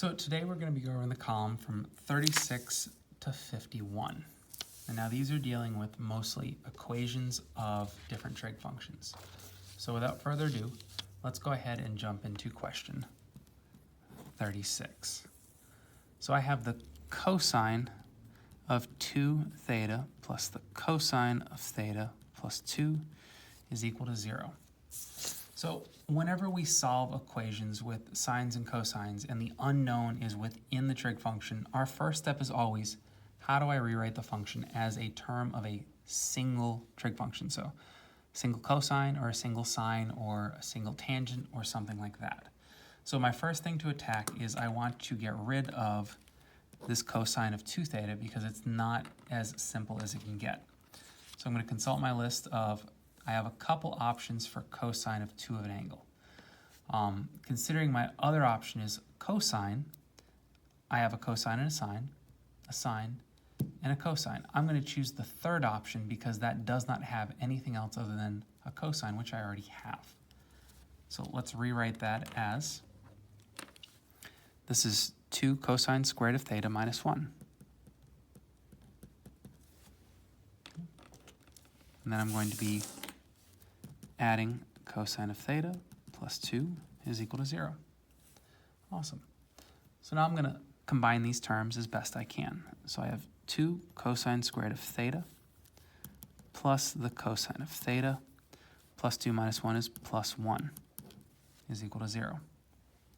So today we're going to be going the column from 36 to 51. And now these are dealing with mostly equations of different trig functions. So without further ado, let's go ahead and jump into question 36. So I have the cosine of 2 theta plus the cosine of theta plus 2 is equal to 0. So whenever we solve equations with sines and cosines and the unknown is within the trig function, our first step is always, how do I rewrite the function as a term of a single trig function? So single cosine or a single sine or a single tangent or something like that. So my first thing to attack is I want to get rid of this cosine of 2 theta because it's not as simple as it can get. So I'm going to consult my list of, I have a couple options for cosine of 2 of an angle. Considering my other option is cosine, I have a cosine and a sine, and a cosine. I'm going to choose the third option because that does not have anything else other than a cosine, which I already have. So let's rewrite that as, this is 2 cosine squared of theta minus 1. And then I'm going to be adding cosine of theta plus 2 is equal to 0. Awesome. So now I'm going to combine these terms as best I can. So I have 2 cosine squared of theta plus the cosine of theta plus 2 minus 1 is plus 1 is equal to 0.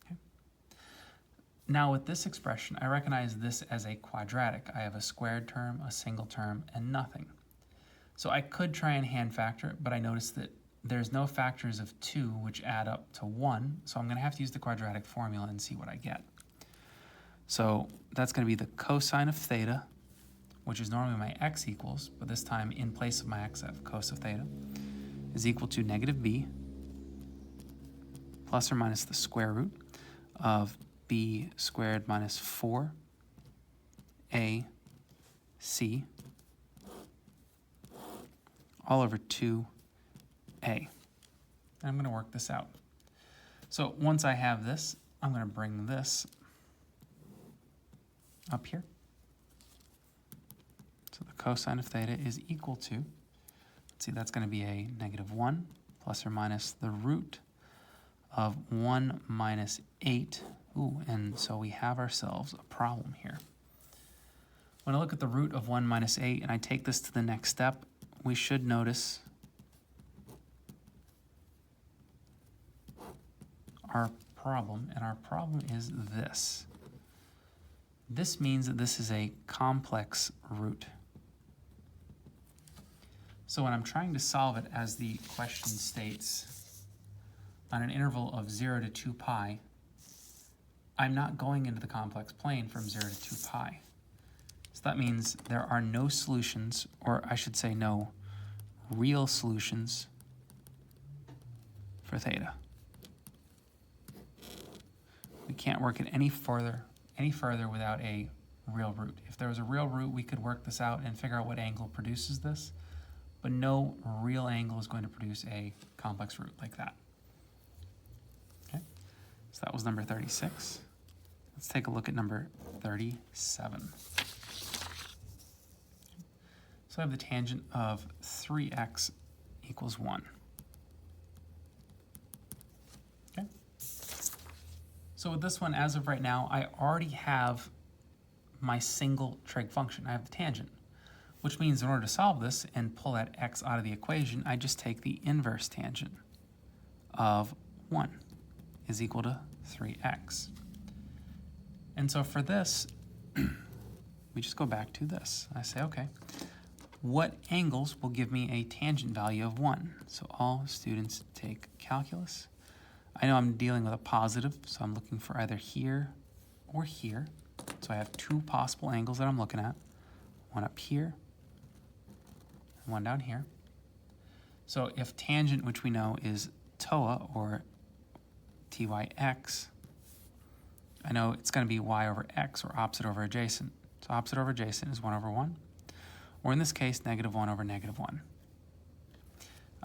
Okay. Now with this expression, I recognize this as a quadratic. I have a squared term, a single term, and nothing. So I could try and hand factor it, but I noticed that there's no factors of 2 which add up to 1, so I'm going to have to use the quadratic formula and see what I get. So that's going to be the cosine of theta, which is normally my x equals, but this time in place of my x I have cos of theta, is equal to negative b plus or minus the square root of b squared minus 4ac all over 2a. And I'm going to work this out. So once I have this, I'm going to bring this up here. So the cosine of theta is equal to, let's see, that's going to be a negative 1 plus or minus the root of 1 minus 8. Ooh, and so we have ourselves a problem here. When I look at the root of 1 minus 8 and I take this to the next step, we should notice our problem, and our problem is this. This means that this is a complex root. So when I'm trying to solve it as the question states, on an interval of 0 to 2 pi, I'm not going into the complex plane from 0 to 2 pi. So that means there are no solutions, or I should say no real solutions for theta. We can't work it any further without a real root. If there was a real root, we could work this out and figure out what angle produces this, but no real angle is going to produce a complex root like that. Okay, so that was number 36. Let's take a look at number 37. So I have the tangent of 3x equals 1. Okay. So with this one, as of right now, I already have my single trig function. I have the tangent, which means in order to solve this and pull that x out of the equation, I just take the inverse tangent of 1 is equal to 3x. And so for this, we just go back to this. I say, okay, what angles will give me a tangent value of 1? So all students take calculus. I know I'm dealing with a positive, so I'm looking for either here or here. So I have 2 possible angles that I'm looking at, one up here and one down here. So if tangent, which we know is TOA or TYX, I know it's going to be y over x or opposite over adjacent. So opposite over adjacent is 1 over 1. Or in this case, negative 1 over negative 1.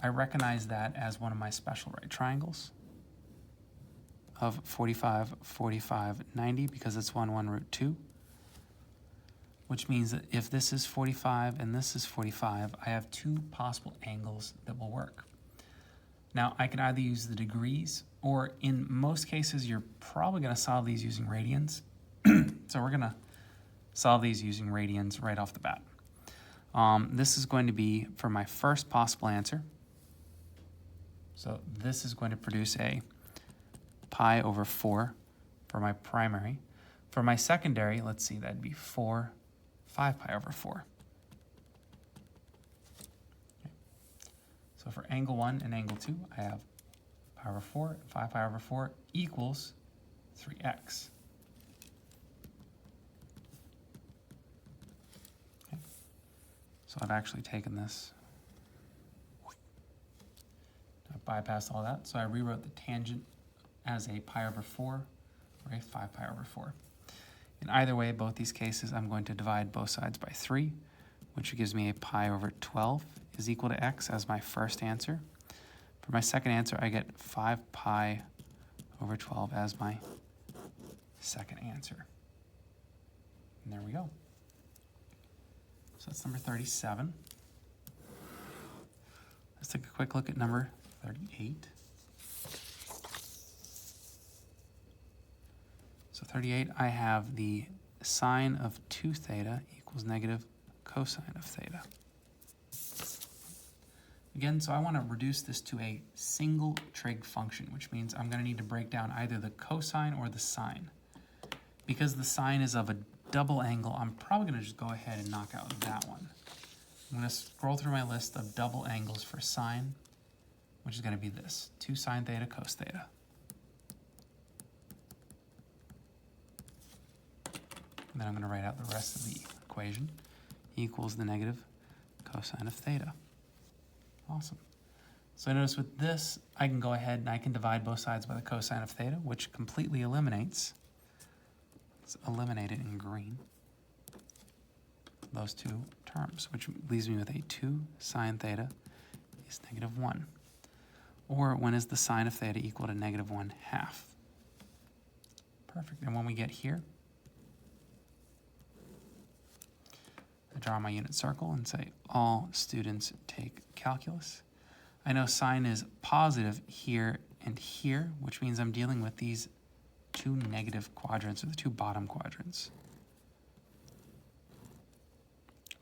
I recognize that as one of my special right triangles. of 45, 45, 90 because it's 1 root 2, which means that if this is 45 and this is 45, I have two possible angles that will work. Now, I can either use the degrees, or in most cases, you're probably going to solve these using radians. So we're going to solve these using radians right off the bat. This is going to be for my first possible answer. So this is going to produce a pi over 4 for my primary. For my secondary, let's see, that'd be 5 pi over 4. Okay. So for angle 1 and angle 2, I have pi over 4 and 5 pi over 4 equals 3x. Okay. So I've actually taken this, I bypassed all that, so I rewrote the tangent as a pi over 4 or a 5 pi over 4. In either way, both these cases, I'm going to divide both sides by 3, which gives me a pi over 12 is equal to x as my first answer. For my second answer, I get 5 pi over 12 as my second answer. And there we go. So that's number 37. Let's take a quick look at number 38. So 38, I have the sine of 2 theta equals negative cosine of theta. Again, so I want to reduce this to a single trig function, which means I'm going to need to break down either the cosine or the sine. Because the sine is of a double angle, I'm probably going to just go ahead and knock out that one. I'm going to scroll through my list of double angles for sine, which is going to be this, 2 sine theta cos theta. And then I'm going to write out the rest of the equation equals the negative cosine of theta. Awesome. So notice with this, I can go ahead and I can divide both sides by the cosine of theta, which completely eliminates, let's eliminate it in green, those two terms, which leaves me with a 2 sine theta is negative 1. Or when is the sine of theta equal to negative 1/2? Perfect. And when we get here, I draw my unit circle and say all students take calculus. I know sine is positive here and here, which means I'm dealing with these two negative quadrants, or the two bottom quadrants.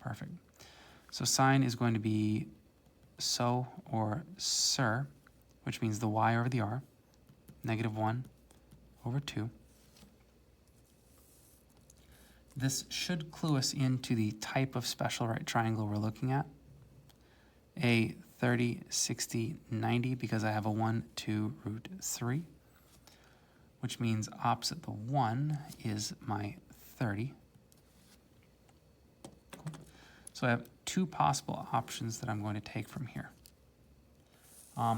Perfect. So sine is going to be so or sur, which means the y over the r, negative 1 over 2. This should clue us into the type of special right triangle we're looking at. A 30, 60, 90, because I have a 1, 2, root 3, which means opposite the 1 is my 30. Cool. So I have two possible options that I'm going to take from here.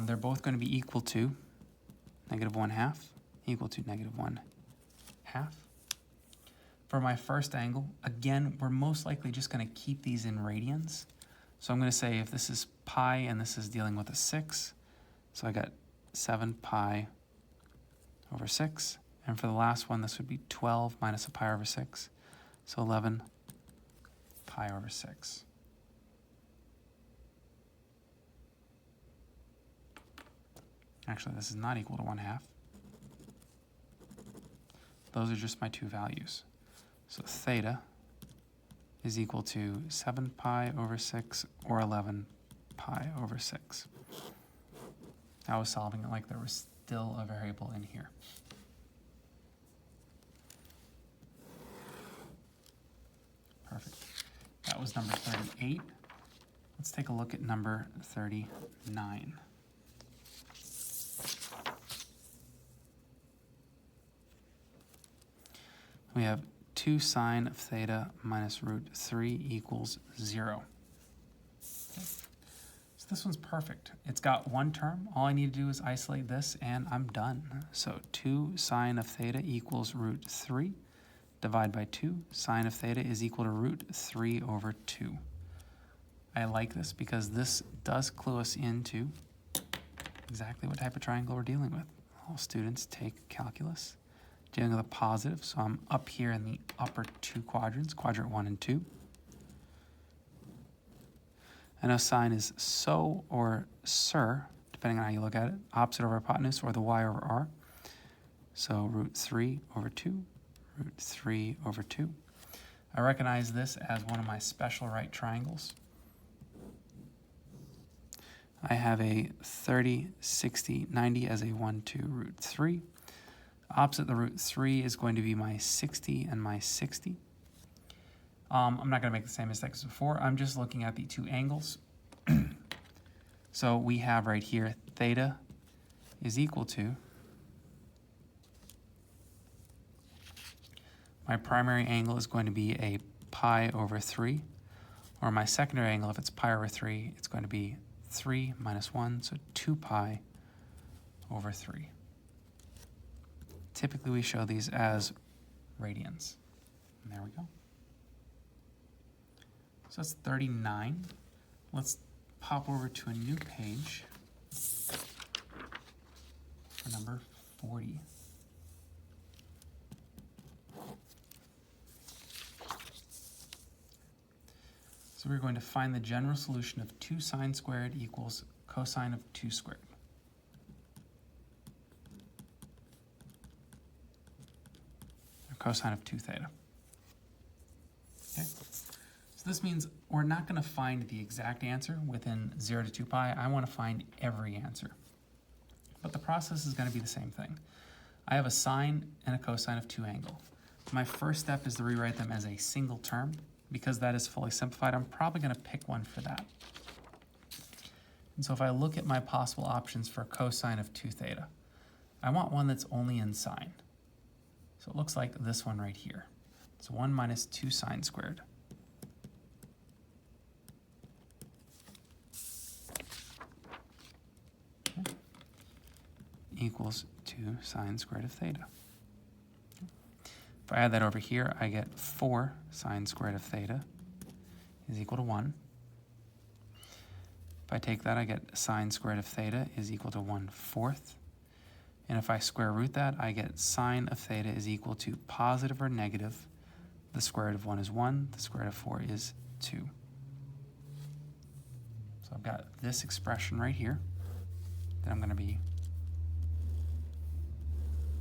They're both going to be equal to negative 1/2, equal to negative 1/2. For my first angle, again, we're most likely just going to keep these in radians. So I'm going to say if this is pi and this is dealing with a 6, so I got 7 pi over 6. And for the last one, this would be 12 minus a pi over 6, so 11 pi over 6. Actually, this is not equal to 1/2. Those are just my two values. So theta is equal to 7 pi over 6 or 11 pi over 6. I was solving it like there was still a variable in here. Perfect. That was number 38. Let's take a look at number 39. We have 2 sine of theta minus root 3 equals 0. Okay. So this one's perfect. It's got one term. All I need to do is isolate this, and I'm done. So 2 sine of theta equals root 3. Divide by 2. Sine of theta is equal to root 3 over 2. I like this because this does clue us into exactly what type of triangle we're dealing with. all students take calculus. Dealing with a positive, so I'm up here in the upper two quadrants, quadrant 1 and 2. I know sine is so or sur, depending on how you look at it, opposite over hypotenuse or the y over r. So root 3 over 2, root 3 over 2. I recognize this as one of my special right triangles. I have a 30, 60, 90 as a 1, 2, root 3. Opposite the root 3 is going to be my 60 and my 60. I'm not going to make the same mistake as before. I'm just looking at the two angles. So we have right here theta is equal to my primary angle is going to be a pi over 3, or my secondary angle, if it's pi over 3, it's going to be 3 minus 1, so 2 pi over 3. Typically, we show these as radians. And there we go. So that's 39. Let's pop over to a new page for number 40. So we're going to find the general solution of 2 sine squared equals cosine of 2 squared. Cosine of 2 theta. Okay, so this means we're not going to find the exact answer within 0 to 2 pi. I want to find every answer. But the process is going to be the same thing. I have a sine and a cosine of 2 angle. My first step is to rewrite them as a single term. Because that is fully simplified, I'm probably going to pick one for that. And so if I look at my possible options for cosine of 2 theta, I want one that's only in sine. So it looks like this one right here. It's 1 minus 2 sine squared. Okay. Equals 2 sine squared of theta. If I add that over here, I get 4 sine squared of theta is equal to 1. If I take that, I get sine squared of theta is equal to 1/4. And if I square root that, I get sine of theta is equal to positive or negative. The square root of 1 is 1. The square root of 4 is 2. So I've got this expression right here that I'm going to be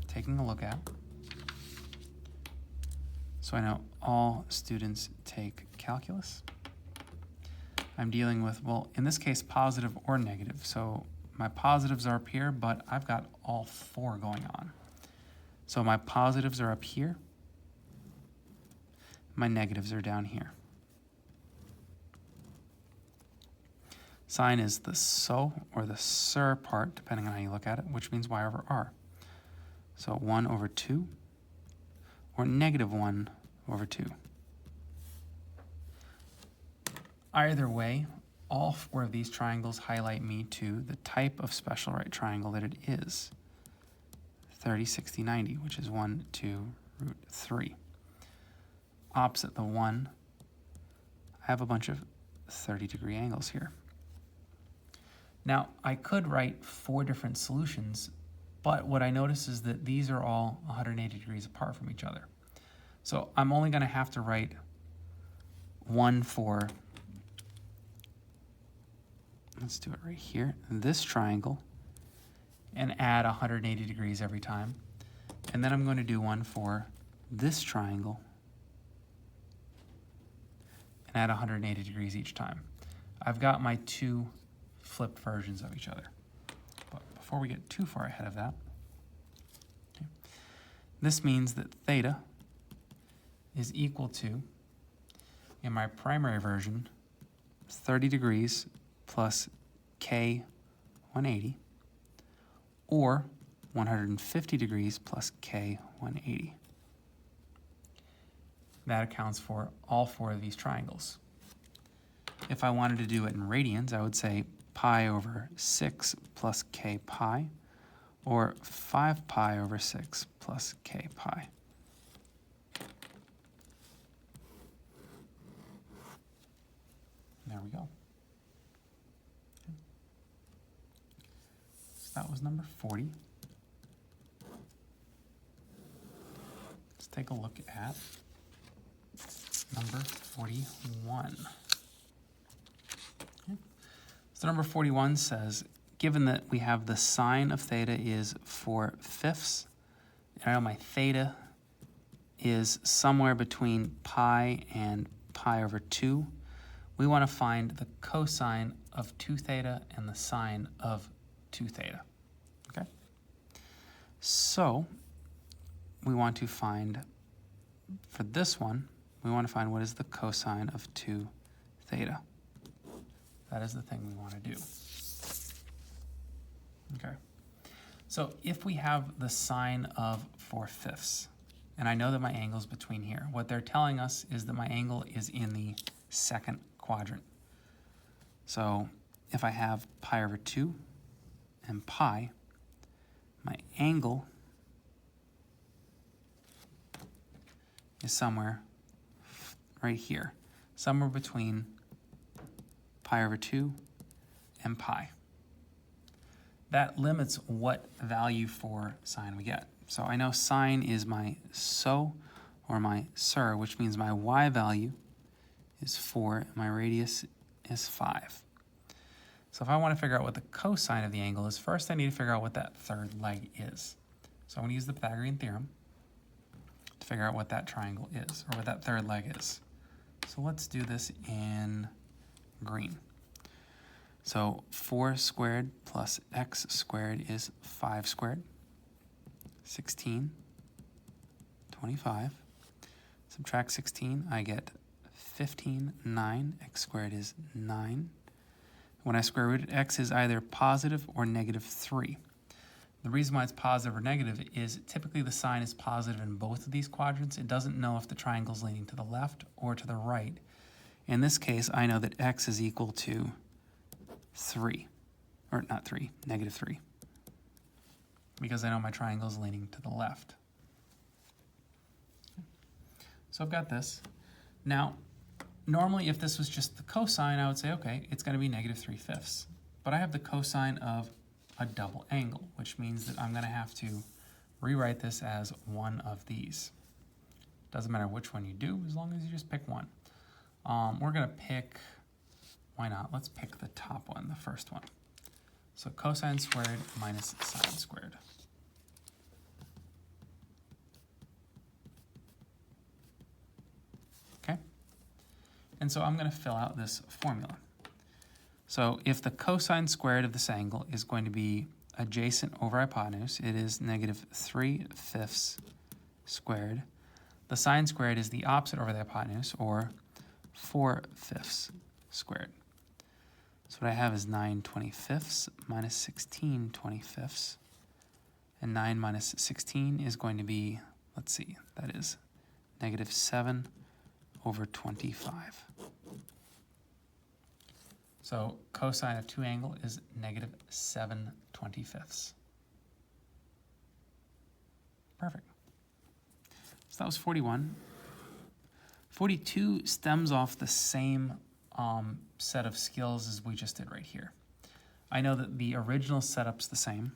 taking a look at. So I know all students take calculus. I'm dealing with, well, in this case, positive or negative. So my positives are up here, but I've got all 4 going on. So my positives are up here. My negatives are down here. Sine is the so or the sur part, depending on how you look at it, which means y over r. So 1 over 2. Or negative 1 over 2. Either way, all 4 of these triangles highlight me to the type of special right triangle that it is. 30, 60, 90, which is 1, 2, root 3. Opposite the 1, I have a bunch of 30-degree angles here. Now, I could write 4 different solutions, but what I notice is that these are all 180 degrees apart from each other. So I'm only going to have to write one for, let's do it right here, this triangle, and add 180 degrees every time. And then I'm going to do one for this triangle and add 180 degrees each time. I've got my 2 flipped versions of each other. But before we get too far ahead of that, okay, this means that theta is equal to, in my primary version, 30 degrees plus k 180, or 150 degrees plus k 180. That accounts for all 4 of these triangles. If I wanted to do it in radians, I would say pi over 6 plus k pi, or 5 pi over 6 plus k pi. There we go. So that was number 40. Let's take a look at number 41. Okay. So number 41 says, given that we have the sine of theta is 4/5, and I know my theta is somewhere between pi and pi over 2, we want to find the cosine of 2 theta and the sine of 2 theta. Okay? So we want to find, for this one, we want to find what is the cosine of 2 theta. That is the thing we want to do. Okay. So if we have the sine of 4/5, and I know that my angle is between here, what they're telling us is that my angle is in the second quadrant. So if I have pi over 2 and pi, my angle is somewhere right here, somewhere between pi over 2 and pi. That limits what value for sine we get. So I know sine is my SO or my SIR, which means my y value is 4 and my radius is 5. So if I want to figure out what the cosine of the angle is, first I need to figure out what that third leg is. So I'm going to use the Pythagorean Theorem to figure out what that triangle is, or what that third leg is. So let's do this in green. So 4 squared plus x squared is 5 squared. 16, 25. Subtract 16, I get 15, 9. X squared is 9. When I square root it, x is either positive or negative 3. The reason why it's positive or negative is typically the sign is positive in both of these quadrants. It doesn't know if the triangle is leaning to the left or to the right. In this case, I know that x is equal to 3, or not 3, negative 3, because I know my triangle is leaning to the left. So I've got this. Now, normally if this was just the cosine, I would say, okay, it's going to be negative 3/5. But I have the cosine of a double angle, which means that I'm going to have to rewrite this as one of these. Doesn't matter which one you do, as long as you just pick one. We're going to pick, why not? Let's pick the top one, the first one. So cosine squared minus sine squared. Okay? And so I'm going to fill out this formula. So if the cosine squared of this angle is going to be adjacent over hypotenuse, it is negative 3/5 squared. The sine squared is the opposite over the hypotenuse, or 4/5 squared. So what I have is 9/25 minus 16/25. And 9 minus 16 is going to be, let's see, that is negative 7/25. So cosine of 2 angle is negative 7/25. Perfect. So that was 41. 42 stems off the same set of skills as we just did right here. I know that the original setup's the same.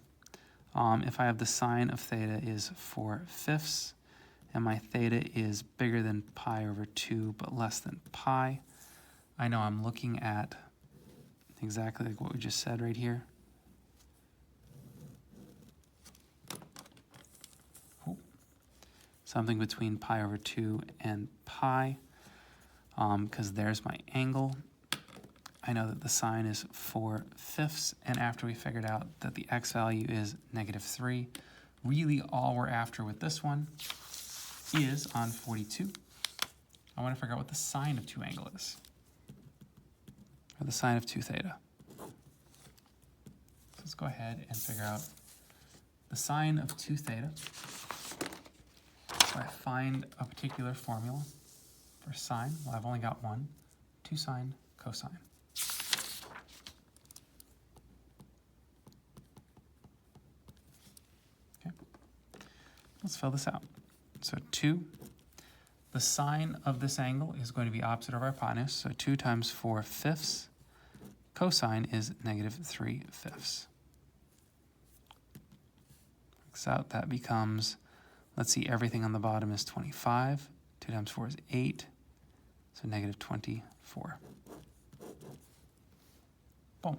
If I have the sine of theta is 4/5, and my theta is bigger than pi over 2 but less than pi, I know I'm looking at exactly like what we just said right here. Something between pi over 2 and pi, because there's my angle. I know that the sine is 4/5, and after we figured out that the x value is negative 3, really all we're after with this one is on 42. I want to figure out what the sine of 2 angle is, or the sine of 2 theta. So let's go ahead and figure out the sine of 2 theta. So I find a particular formula for sine. Well, I've only got one. 2 sine cosine. Okay. Let's fill this out. So 2. The sine of this angle is going to be opposite of our hypotenuse. So 2 times 4/5. Cosine is negative 3/5. Works out, that becomes Let's see, everything on the bottom is 25. 2 times 4 is 8, so negative 24. Boom.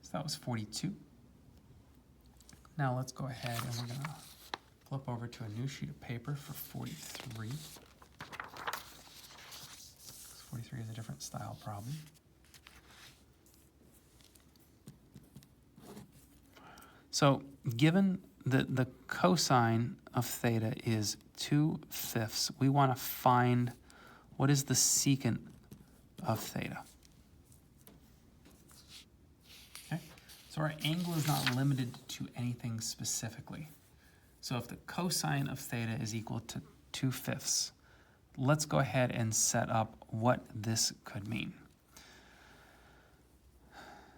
So that was 42. Now let's go ahead and we're going to flip over to a new sheet of paper for 43. 43 is a different style problem. So given that the cosine of theta is 2/5, we want to find what is the secant of theta. Okay, so our angle is not limited to anything specifically. So if the cosine of theta is equal to 2/5, let's go ahead and set up what this could mean.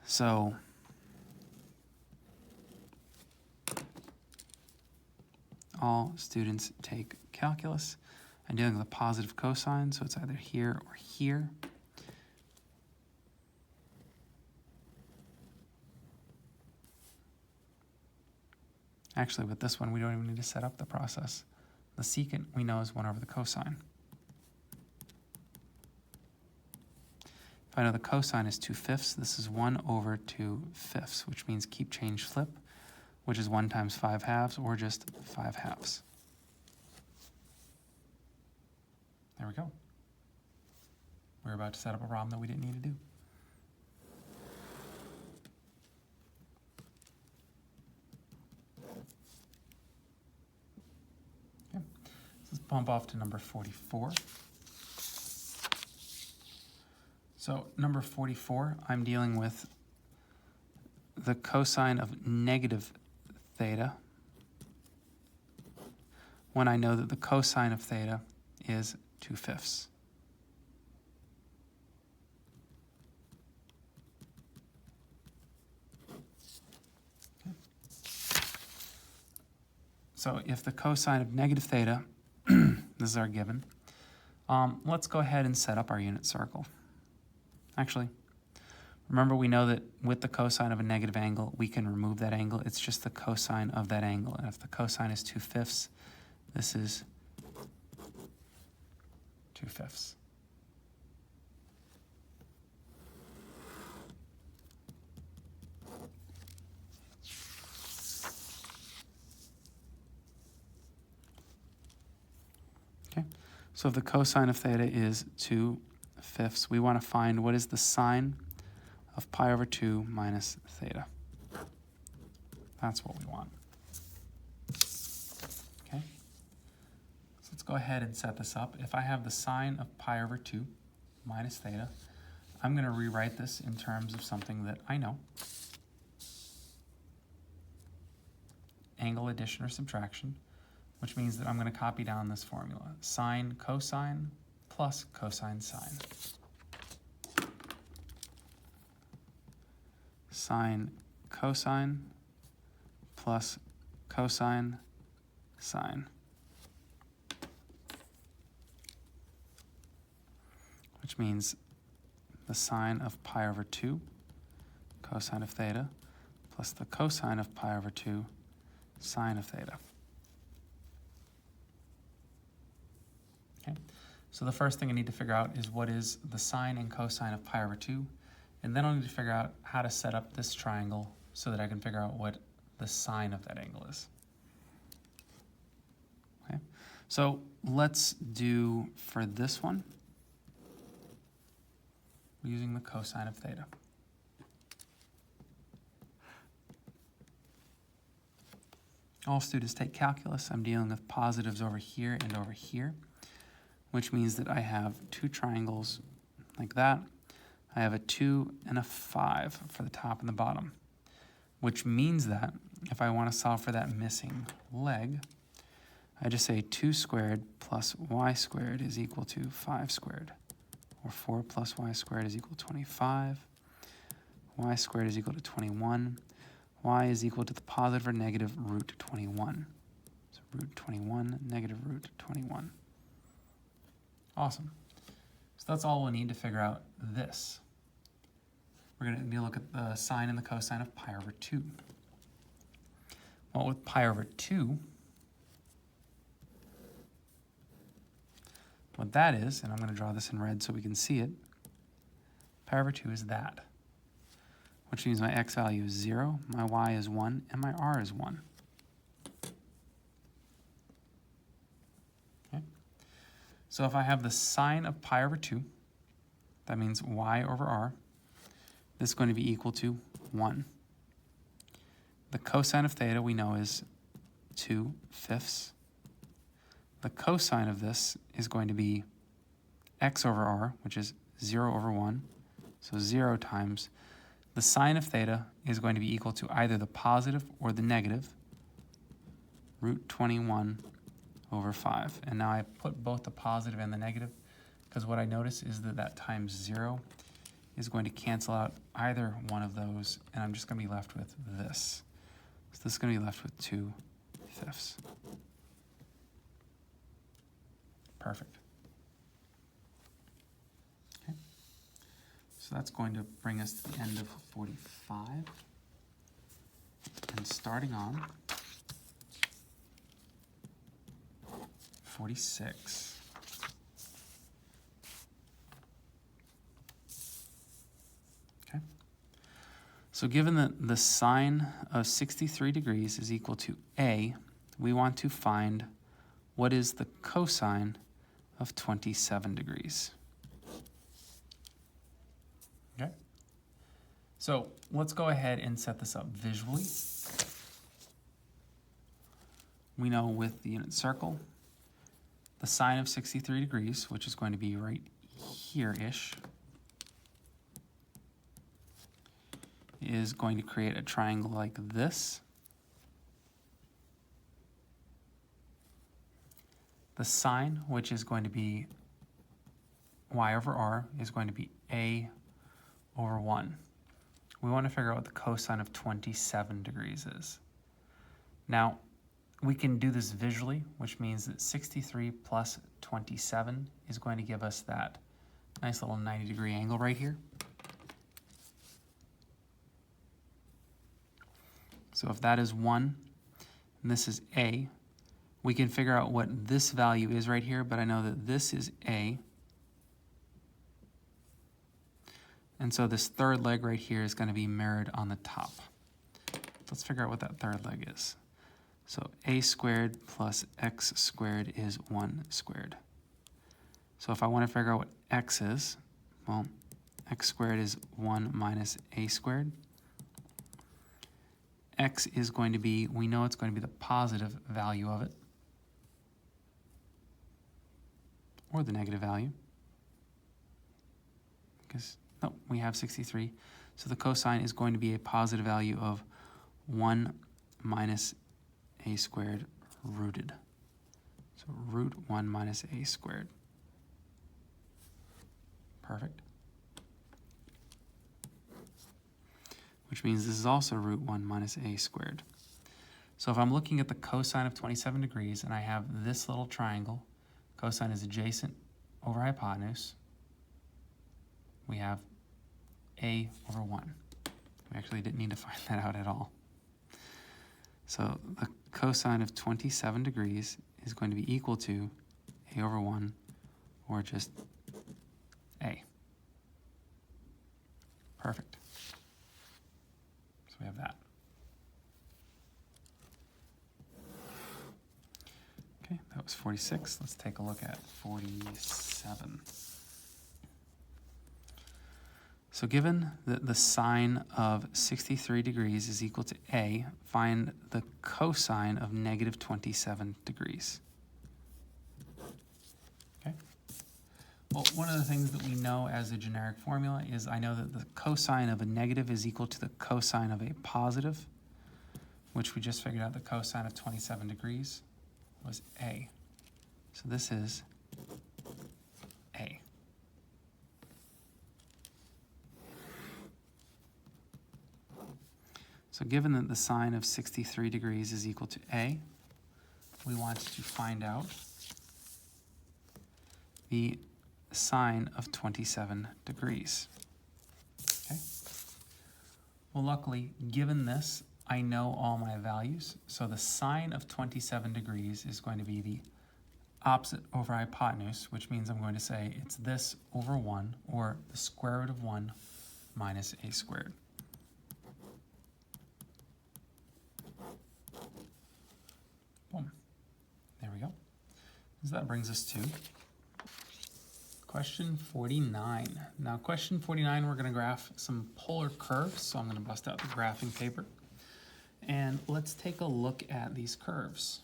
So all students take calculus. I'm dealing with a positive cosine, so it's either here or here. Actually, with this one, we don't even need to set up the process. The secant we know is 1 over the cosine. If I know the cosine is 2/5, this is 1 over 2/5, which means keep, change, flip, which is 1 times 5/2, or just 5/2. There we go. We're about to set up a problem that we didn't need to do. Okay. Let's bump off to number 44. So number 44, I'm dealing with the cosine of negative theta when I know that the cosine of theta is 2/5. Okay. So if the cosine of negative theta, this is our given, let's go ahead and set up our unit circle. Actually, remember we know that with the cosine of a negative angle, we can remove that angle. It's just the cosine of that angle. And if the cosine is 2/5, this is 2/5. Okay, so if the cosine of theta is 2/5, we want to find what is the sine of pi over 2 minus theta. That's what we want. Okay, so let's go ahead and set this up. If I have the sine of pi over 2 minus theta, I'm going to rewrite this in terms of something that I know. Angle addition or subtraction, which means that I'm going to copy down this formula. Sine cosine plus cosine sine. Sine cosine plus cosine sine. Which means the sine of pi over 2, cosine of theta, plus the cosine of pi over 2, sine of theta. Okay, so the first thing I need to figure out is what is the sine and cosine of pi over 2, and then I'll need to figure out how to set up this triangle so that I can figure out what the sine of that angle is. Okay, so let's do for this one, using the cosine of theta. All students take calculus. I'm dealing with positives over here and over here, which means that I have two triangles like that. I have a 2 and a 5 for the top and the bottom, which means that if I want to solve for that missing leg, I just say 2 squared plus y squared is equal to 5 squared, or 4 plus y squared is equal to 25, y squared is equal to 21, y is equal to the positive or negative root 21. So root 21, negative root 21. Awesome. So that's all we'll need to figure out this. We're going to look at the sine and the cosine of pi over 2. Well, with pi over 2, what that is, and I'm going to draw this in red so we can see it, pi over 2 is that, which means my x value is 0, my y is 1, and my r is 1. Okay. So if I have the sine of pi over 2, that means y over r, this is going to be equal to 1. The cosine of theta we know is 2/5. The cosine of this is going to be x over r, which is 0 over 1. So 0 times the sine of theta is going to be equal to either the positive or the negative root 21 over 5. And now I put both the positive and the negative because what I notice is that that times 0 is going to cancel out either one of those, and I'm just going to be left with this. So this is going to be left with 2/5. Perfect. Okay. So that's going to bring us to the end of 45. And starting on 46. Okay. So given that the sine of 63 degrees is equal to a, we want to find what is the cosine of 27 degrees. Okay. So let's go ahead and set this up visually. We know with the unit circle, the sine of 63 degrees, which is going to be right here-ish, is going to create a triangle like this. The sine, which is going to be y over r, is going to be a over 1. We want to figure out what the cosine of 27 degrees is. Now, we can do this visually, which means that 63 plus 27 is going to give us that nice little 90-degree angle right here. So if that is 1, and this is a, we can figure out what this value is right here, but I know that this is a. And so this third leg right here is going to be mirrored on the top. Let's figure out what that third leg is. So a squared plus x squared is 1 squared. So if I want to figure out what x is, well, x squared is 1 minus a squared. X is going to be, we know it's going to be the positive value of it, or the negative value, because, no, we have 63. So the cosine is going to be a positive value of 1 minus a squared rooted. So root 1 minus a squared. Perfect. Which means this is also root 1 minus a squared. So if I'm looking at the cosine of 27 degrees and I have this little triangle, cosine is adjacent over hypotenuse, we have a over 1. We actually didn't need to find that out at all. So the cosine of 27 degrees is going to be equal to a over 1, or just a. Perfect. So we have that. Okay, that was 46. Let's take a look at 47. So given that the sine of 63 degrees is equal to a, find the cosine of negative 27 degrees. Okay. Well, one of the things that we know as a generic formula is I know that the cosine of a negative is equal to the cosine of a positive, which we just figured out the cosine of 27 degrees was a. So this is a. So given that the sine of 63 degrees is equal to a, we want to find out the sine of 27 degrees. Okay. Well, luckily, given this, I know all my values. So the sine of 27 degrees is going to be the opposite over hypotenuse, which means I'm going to say it's this over 1, or the square root of 1 minus a squared. Boom. There we go. So that brings us to question 49. Now, question 49, we're going to graph some polar curves. So I'm going to bust out the graphing paper. And let's take a look at these curves.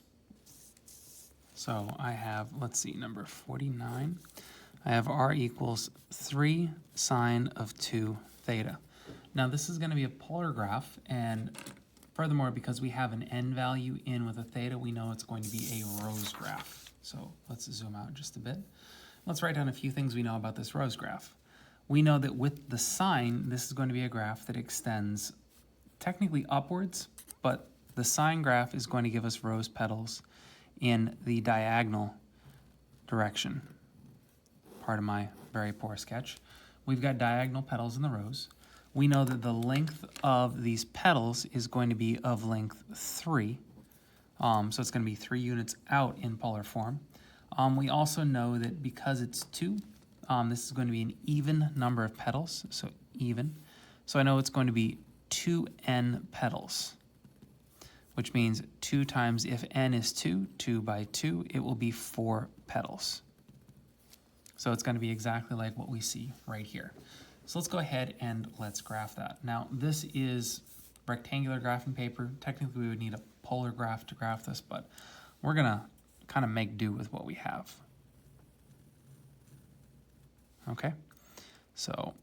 So I have, let's see, number 49. I have r equals 3 sine of 2 theta. Now, this is going to be a polar graph, and furthermore, because we have an n value in with a theta, we know it's going to be a rose graph. So let's zoom out just a bit. Let's write down a few things we know about this rose graph. We know that with the sine, this is going to be a graph that extends technically upwards, but the sine graph is going to give us rose petals in the diagonal direction. Part of my very poor sketch. We've got diagonal petals in the rose. We know that the length of these petals is going to be of length 3. So it's going to be 3 units out in polar form. We also know that because it's 2, this is going to be an even number of petals, so even. So I know it's going to be 2n petals, which means 2 times, if n is 2, 2 by 2, it will be 4 petals. So it's going to be exactly like what we see right here. So let's go ahead and let's graph that. Now, this is rectangular graphing paper. Technically, we would need a polar graph to graph this, but we're going to kind of make do with what we have. Okay, so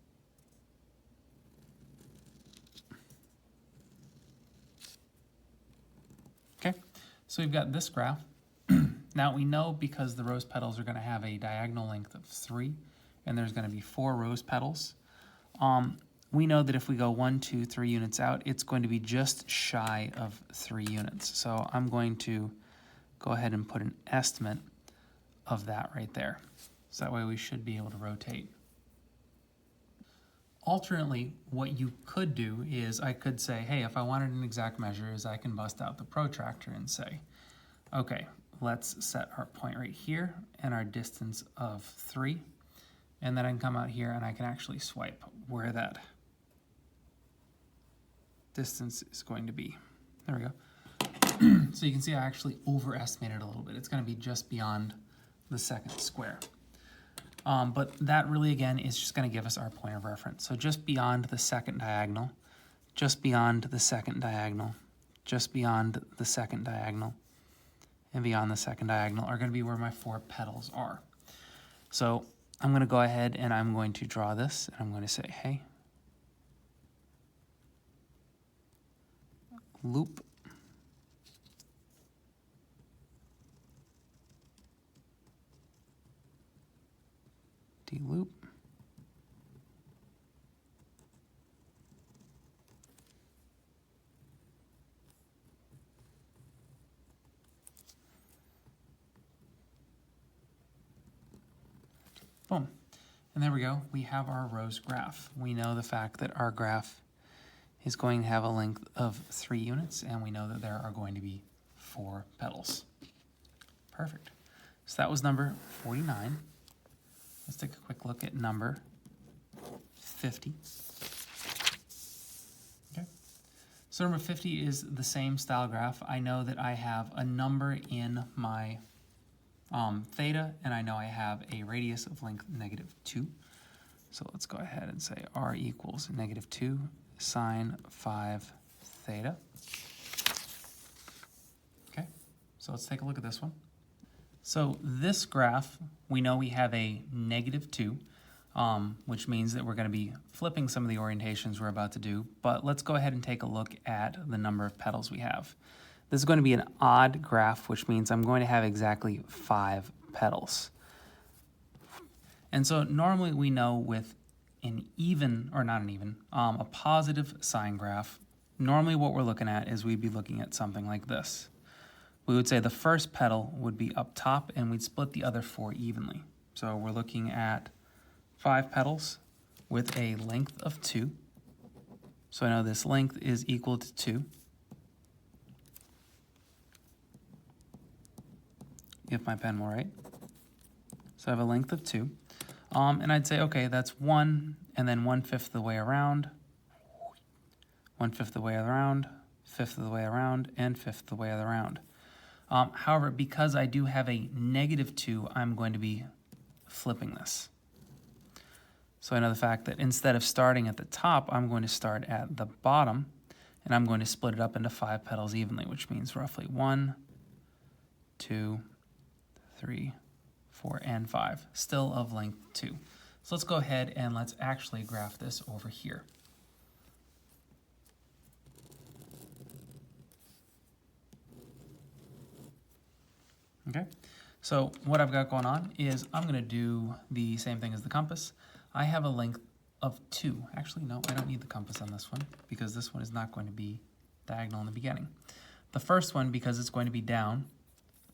so we've got this graph. Now we know because the rose petals are going to have a diagonal length of 3, and there's going to be 4 rose petals. We know that if we go 1, 2, 3 units out, it's going to be just shy of 3 units. So I'm going to go ahead and put an estimate of that right there. So that way we should be able to rotate. Alternately, what you could do is I could say, hey, if I wanted an exact measure, is I can bust out the protractor and say, okay, let's set our point right here and our distance of 3. And then I can come out here and I can actually swipe where that distance is going to be. There we go. So you can see I actually overestimated a little bit. It's going to be just beyond the second square. But that really, again, is just going to give us our point of reference. So just beyond the second diagonal, just beyond the second diagonal, just beyond the second diagonal, and beyond the second diagonal are going to be where my 4 petals are. So I'm going to go ahead and I'm going to draw this, and I'm going to say, hey, loop loop. Boom. And there we go. We have our rose graph. We know the fact that our graph is going to have a length of 3 units, and we know that there are going to be 4 petals. Perfect. So that was number 49. Let's take a quick look at number 50. Okay. So number 50 is the same style graph. I know that I have a number in my theta, and I know I have a radius of length -2. So let's go ahead and say r equals -2 sine 5 theta. Okay, so let's take a look at this one. So this graph, we know we have a -2, which means that we're going to be flipping some of the orientations we're about to do. But let's go ahead and take a look at the number of petals we have. This is going to be an odd graph, which means I'm going to have exactly 5 petals. And so normally we know with an even, or not an even, a positive sine graph, normally what we're looking at is we'd be looking at something like this. We would say the first petal would be up top, and we'd split the other 4 evenly. So we're looking at 5 petals with a length of 2. So I know this length is equal to 2. if my pen will write. So I have a length of 2. And I'd say, okay, that's 1, and then 1/5 the way around, 1/5 the way around, 1/5 of the way around, and 1/5 the way around. However, because I do have a -2, I'm going to be flipping this. So I know the fact that instead of starting at the top, I'm going to start at the bottom, and I'm going to split it up into 5 petals evenly, which means roughly 1, 2, 3, 4, and 5, still of length 2. So let's go ahead and let's actually graph this over here. Okay, so what I've got going on is I'm going to do the same thing as the compass. I have a length of 2. Actually, no, I don't need the compass on this one because this one is not going to be diagonal in the beginning. The first one, because it's going to be down,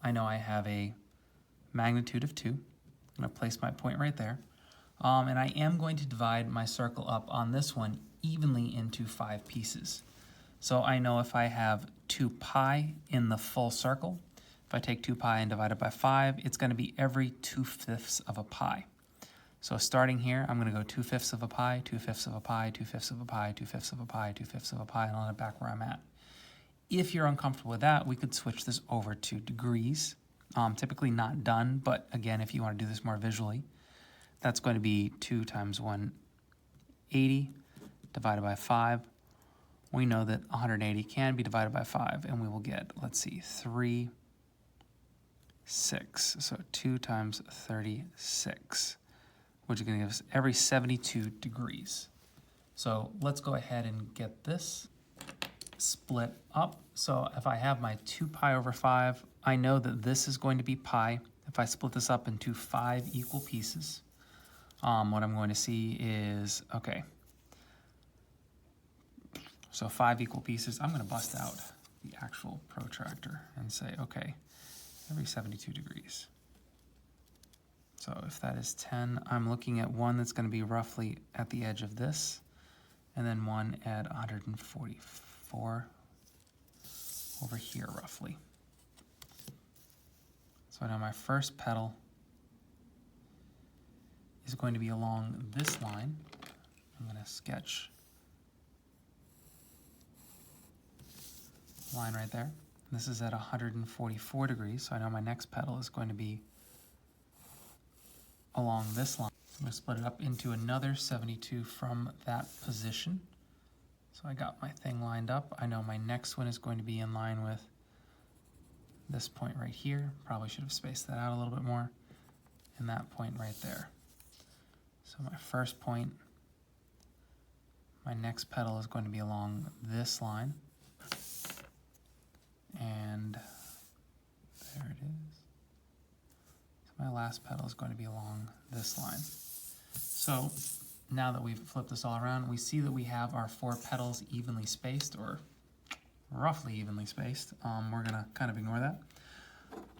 I know I have a magnitude of 2. I'm going to place my point right there. And I am going to divide my circle up on this one evenly into 5 pieces. So I know if I have 2 pi in the full circle, if I take 2 pi and divide it by 5, it's going to be every 2/5 of a pi. So starting here, I'm going to go 2/5 of a pi, 2/5 of a pi, 2/5 of a pi, 2/5 of a pi, 2/5 of a pi, and I'll end back where I'm at. If you're uncomfortable with that, we could switch this over to degrees. Typically not done, but again, if you want to do this more visually, that's going to be 2 times 180 divided by 5. We know that 180 can be divided by 5, and we will get, let's see, 3, 6. So 2 times 36, which is going to give us every 72 degrees. So let's go ahead and get this split up. So if I have my 2 pi over 5, I know that this is going to be pi. If I split this up into 5 equal pieces, what I'm going to see is, okay, so 5 equal pieces. I'm going to bust out the actual protractor and say, okay, every 72 degrees. So if that is 10, I'm looking at one that's going to be roughly at the edge of this, and then one at 144 over here roughly. So now my first petal is going to be along this line. I'm going to sketch a line right there. This is at 144 degrees, so I know my next petal is going to be along this line. I'm going to split it up into another 72 from that position. So I got my thing lined up. I know my next one is going to be in line with this point right here. Probably should have spaced that out a little bit more. And that point right there. So my first point, my next petal is going to be along this line. And there it is. So my last petal is going to be along this line. So now that we've flipped this all around, we see that we have our 4 petals evenly spaced, or roughly evenly spaced. We're going to kind of ignore that.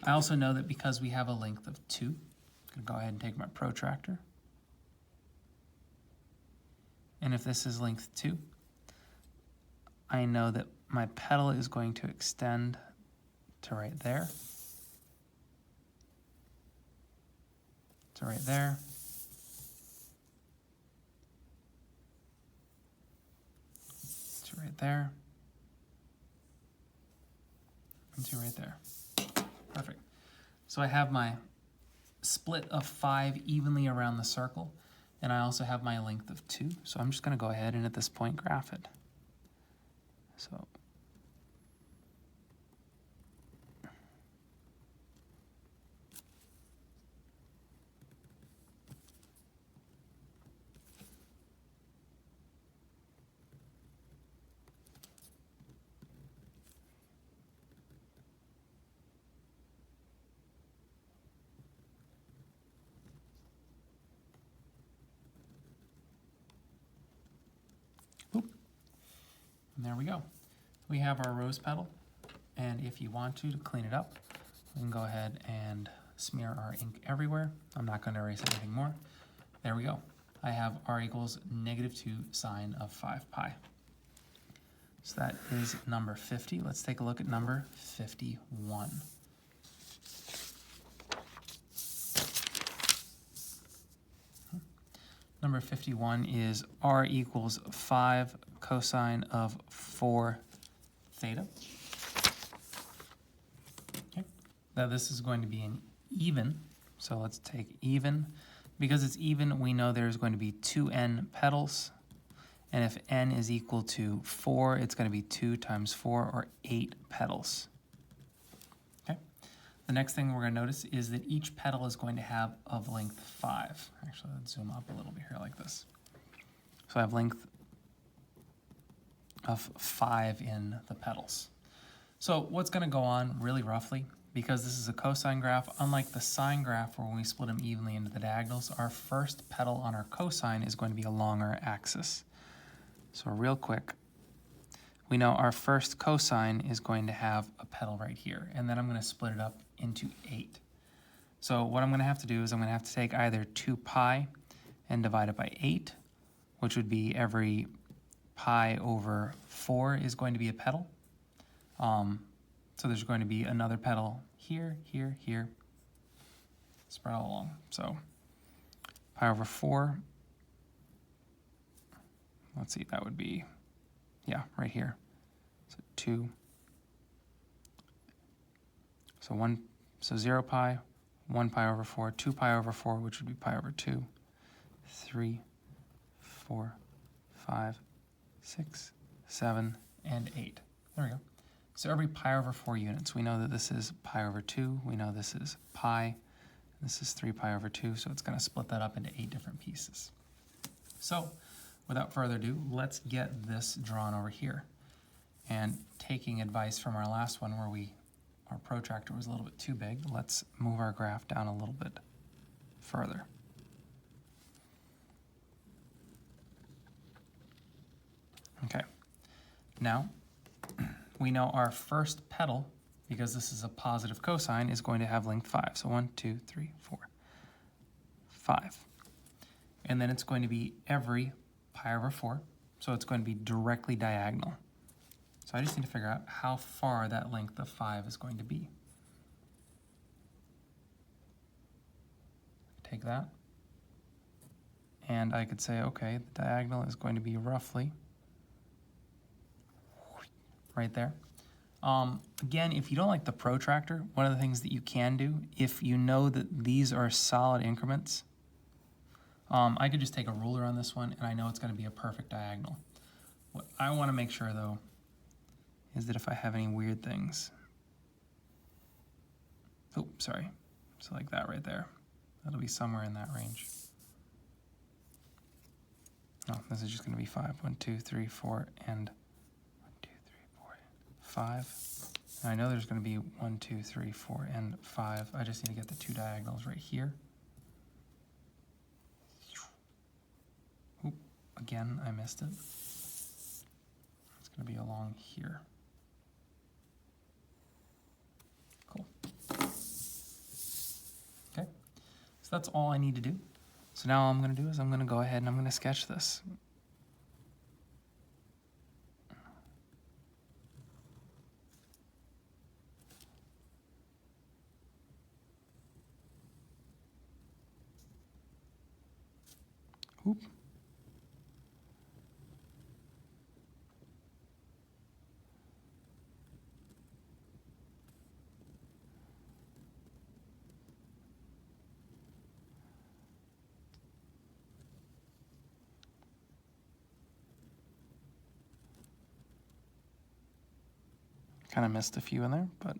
I also know that because we have a length of 2, I'm going to go ahead and take my protractor. And if this is length 2, I know that my petal is going to extend to right there, to right there, to right there, and to right there. Perfect. So I have my split of 5 evenly around the circle, and I also have my length of 2. So I'm just going to go ahead and at this point graph it. So and there we go. We have our rose petal, and if you want to clean it up, we can go ahead and smear our ink everywhere. I'm not going to erase anything more. There we go. I have r equals -2 sine of 5 pi. So that is number 50. Let's take a look at number 51. Number 51 is r equals 5 cosine of 4 theta. Okay. Now this is going to be an even, so let's take even. Because it's even, we know there's going to be 2n petals, and if n is equal to 4, it's going to be 2 times 4, or 8 petals. Okay. The next thing we're going to notice is that each petal is going to have of length 5. Actually, let's zoom up a little bit here like this. So I have length of 5 in the petals. So what's going to go on really roughly, because this is a cosine graph, unlike the sine graph where when we split them evenly into the diagonals, our first petal on our cosine is going to be along our axis. So real quick, we know our first cosine is going to have a petal right here, and then I'm going to split it up into 8. So what I'm going to have to do is I'm going to have to take either 2 pi and divide it by 8, which would be every pi over 4 is going to be a petal. So there's going to be another petal here, here, here, spread all along. So pi over 4, let's see, that would be, yeah, right here. So 2, so 0 pi, 1 pi over 4, 2 pi over 4, which would be pi over 2, 3, 4, 5, 6, 7, and 8. There we go. So every pi over 4 units, we know that this is pi over 2, we know this is pi, this is 3 pi over 2, so it's going to split that up into 8 different pieces. So without further ado, let's get this drawn over here. And taking advice from our last one where our protractor was a little bit too big, let's move our graph down a little bit further. Okay, now we know our first petal, because this is a positive cosine, is going to have length 5. So 1, 2, 3, 4, 5. And then it's going to be every pi over 4, so it's going to be directly diagonal. So I just need to figure out how far that length of 5 is going to be. Take that, and I could say, okay, the diagonal is going to be roughly right there. Again, if you don't like the protractor, one of the things that you can do, if you know that these are solid increments, I could just take a ruler on this one, and I know it's going to be a perfect diagonal. What I want to make sure, though, is that if I have any weird things, oh, sorry, so like that right there, that'll be somewhere in that range. Oh, this is just going to be 5. 1, 2, 3, 4, and 5. And I know there's going to be 1, 2, 3, 4, and 5. I just need to get the 2 diagonals right here. Oop, again, I missed it. It's going to be along here. Cool. Okay, so that's all I need to do. So now all I'm going to do is I'm going to go ahead and I'm going to sketch this. Oop. Kind of missed a few in there, but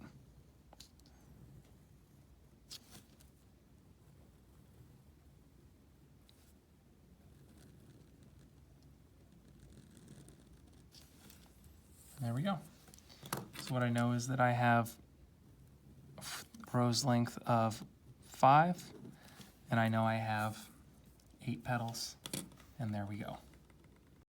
there we go. So what I know is that I have rose length of 5, and I know I have 8 petals, and there we go.